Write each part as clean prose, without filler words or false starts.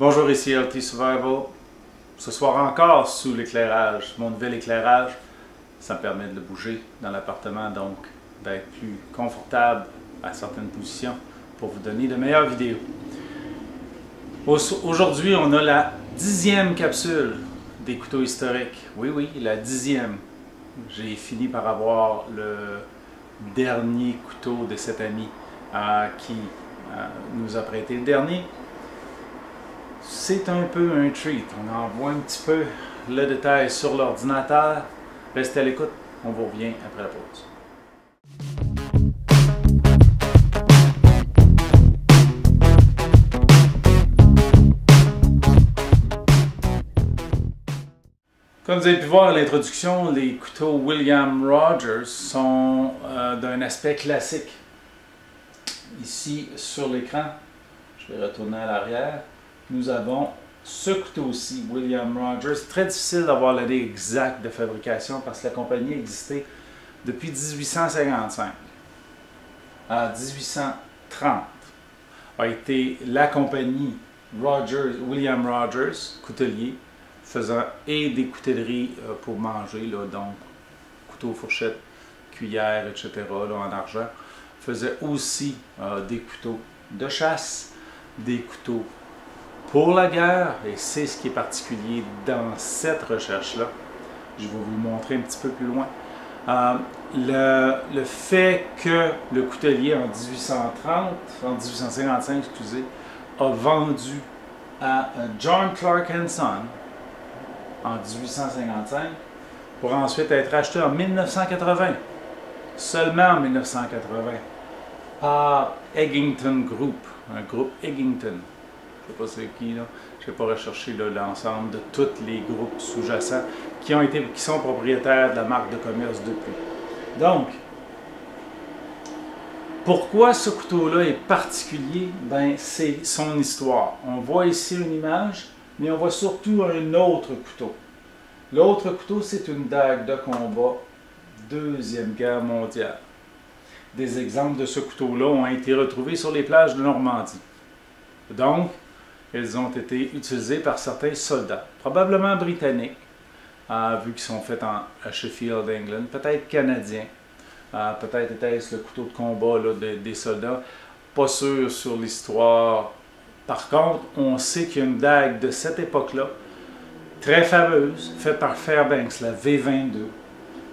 Bonjour, ici LT Survival. Ce soir encore sous l'éclairage. Mon nouvel éclairage, ça me permet de bouger dans l'appartement, donc d'être plus confortable à certaines positions pour vous donner de meilleures vidéos. Aujourd'hui, on a la 10e capsule des couteaux historiques. Oui, la 10e. J'ai fini par avoir le dernier couteau de cet ami qui nous a prêté le dernier. C'est un peu un treat. On en voit un petit peu le détail sur l'ordinateur. Restez à l'écoute, on vous revient après la pause. Comme vous avez pu voir à l'introduction, les couteaux William Rogers sont d'un aspect classique. Ici sur l'écran, je vais retourner à l'arrière, nous avons ce couteau-ci, William Rogers. Très difficile d'avoir l'année exacte de fabrication parce que la compagnie existait depuis 1855 à 1830. A été la compagnie William Rogers, coutelier, faisant et des coutelleries pour manger, là, donc couteau, fourchette, cuillère, etc. là, en argent. Faisait aussi des couteaux de chasse, des couteaux pour la guerre, et c'est ce qui est particulier dans cette recherche-là. Je vais vous le montrer un petit peu plus loin. Le fait que le coutelier en 1855, excusez, a vendu à John Clark & Son en 1855 pour ensuite être acheté en 1980, seulement en 1980, par Eggington Group, un groupe Eggington. Je ne sais pas c'est qui, là. Je n'ai pas recherché l'ensemble de tous les groupes sous-jacents qui sont propriétaires de la marque de commerce depuis. Donc, pourquoi ce couteau-là est particulier? Ben, c'est son histoire. On voit ici une image, mais on voit surtout un autre couteau. L'autre couteau, c'est une dague de combat, Deuxième Guerre mondiale. Des exemples de ce couteau-là ont été retrouvés sur les plages de Normandie. Donc, elles ont été utilisées par certains soldats, probablement britanniques, vu qu'ils sont faits à Sheffield, England, peut-être canadiens, peut-être était-ce le couteau de combat là, des soldats, pas sûr sur l'histoire. Par contre, on sait qu'il y a une dague de cette époque-là, très fameuse, faite par Fairbanks, la V22,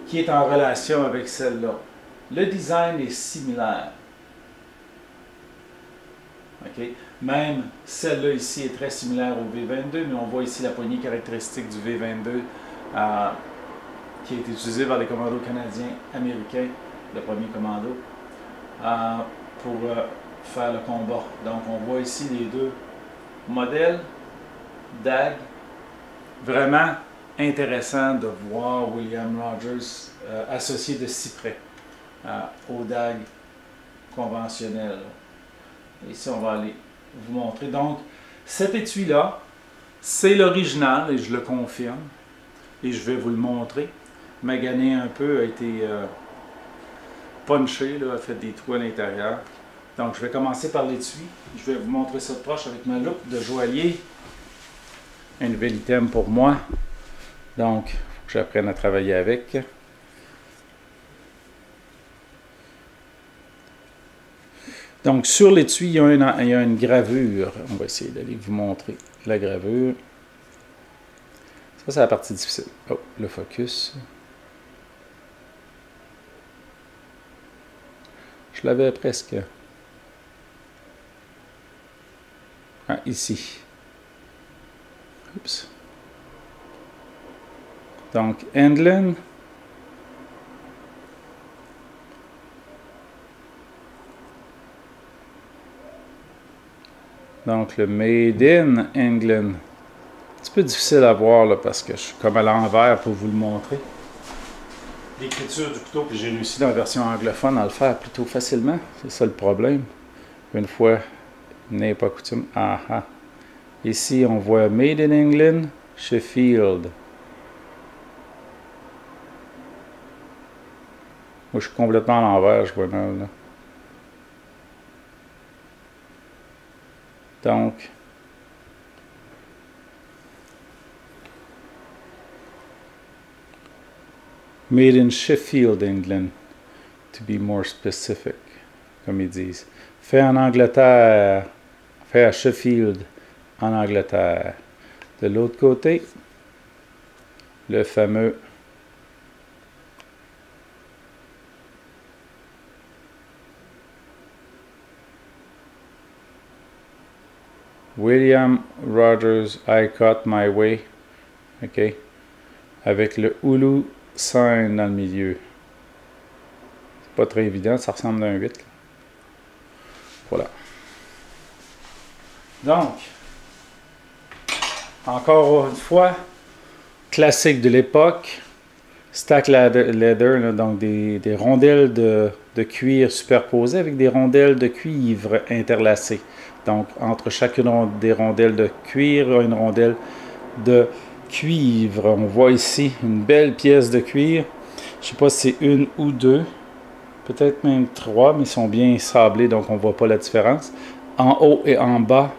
qui est en relation avec celle-là. Le design est similaire. Okay. Même celle-là ici est très similaire au V22, mais on voit ici la poignée caractéristique du V22 qui a été utilisé par les commandos canadiens américains, le premier commando, pour faire le combat. Donc on voit ici les deux modèles, dagues. Vraiment intéressant de voir William Rogers associé de si près aux dagues conventionnelles. Ici, on va aller vous montrer. Donc, cet étui-là, c'est l'original, et je le confirme. Et je vais vous le montrer. Magané un peu, a été punché, là, a fait des trous à l'intérieur. Donc, je vais commencer par l'étui. Je vais vous montrer ça de proche avec ma loupe de joaillier. Un nouvel item pour moi. Donc, il faut que j'apprenne à travailler avec. Donc, sur l'étui, il y a une gravure. On va essayer d'aller vous montrer la gravure. Ça, c'est la partie difficile. Oh, le focus. Je l'avais presque. Ah, ici. Oups. Donc, Endlin. Donc, le Made in England. Un petit peu difficile à voir là, parce que je suis comme à l'envers pour vous le montrer. L'écriture du couteau, puis j'ai réussi dans la version anglophone à le faire plutôt facilement. C'est ça le problème. Une fois n'est pas coutume. Ah. Ici, on voit Made in England, Sheffield. Moi, je suis complètement à l'envers, je vois mal, là. Donc, Made in Sheffield, England, to be more specific, comme ils disent. Fait en Angleterre, fait à Sheffield, en Angleterre. De l'autre côté, le fameux William Rogers, I Cut My Way, ok, avec le Hulu sign dans le milieu. C'est pas très évident, ça ressemble à un 8. Là. Voilà. Donc, encore une fois, classique de l'époque, stack leather, là, donc des rondelles de cuir superposées avec des rondelles de cuivre interlacées. Donc, entre chacune des rondelles de cuir, une rondelle de cuivre. On voit ici une belle pièce de cuir. Je ne sais pas si c'est une ou deux, peut-être même trois, mais ils sont bien sablés, donc on ne voit pas la différence. En haut et en bas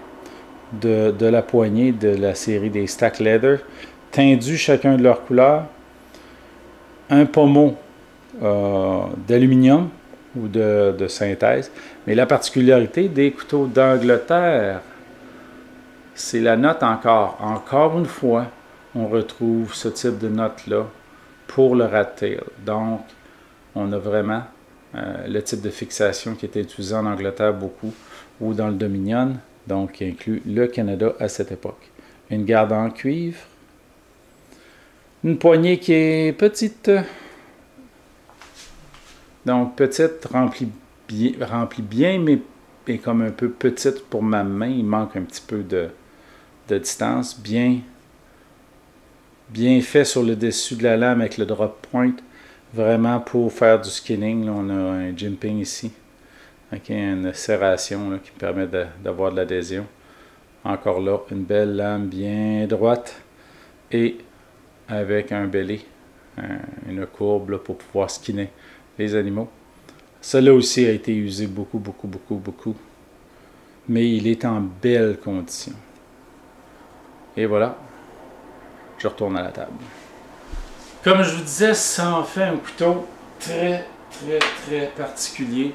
de la poignée de la série des stack leather, tendus chacun de leur couleur. Un pommeau d'aluminium ou de synthèse. Mais la particularité des couteaux d'Angleterre, c'est la note encore. Encore une fois, on retrouve ce type de note-là pour le rat tail. Donc, on a vraiment le type de fixation qui était utilisé en Angleterre beaucoup ou dans le Dominion, donc qui inclut le Canada à cette époque. Une garde en cuivre. Une poignée qui est petite. Donc, petite, remplie bien, mais comme un peu petite pour ma main. Il manque un petit peu de distance. Bien fait sur le dessus de la lame avec le drop point. Vraiment pour faire du skinning. Là, on a un jimping ici. Okay, une serration là, qui permet d'avoir de l'adhésion. Encore là, une belle lame bien droite. Et avec un belly, une courbe là, pour pouvoir skinner les animaux. Celui-là aussi a été usé beaucoup. Mais il est en belle condition. Et voilà, je retourne à la table. Comme je vous disais, ça en fait un couteau très particulier,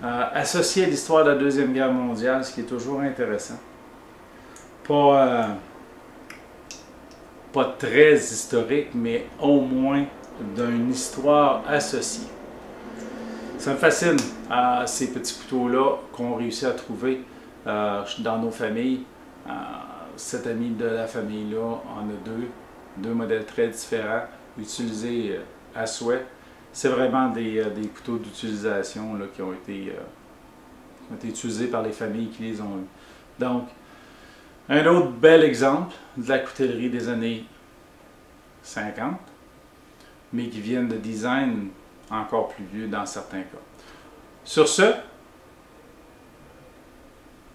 associé à l'histoire de la Deuxième Guerre mondiale, ce qui est toujours intéressant. Pas très historique, mais au moins d'une histoire associée. Ça me fascine, ces petits couteaux-là qu'on réussit à trouver dans nos familles. Cet ami de la famille-là en a deux modèles très différents, utilisés à souhait. C'est vraiment des couteaux d'utilisation qui ont été utilisés par les familles qui les ont eus. Donc, un autre bel exemple de la coutellerie des années 50, mais qui viennent de design encore plus vieux dans certains cas. Sur ce,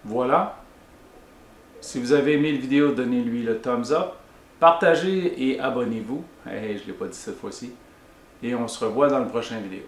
voilà. Si vous avez aimé la vidéo, donnez-lui le thumbs up, partagez et abonnez-vous. Hey, je ne l'ai pas dit cette fois-ci. Et on se revoit dans la prochaine vidéo.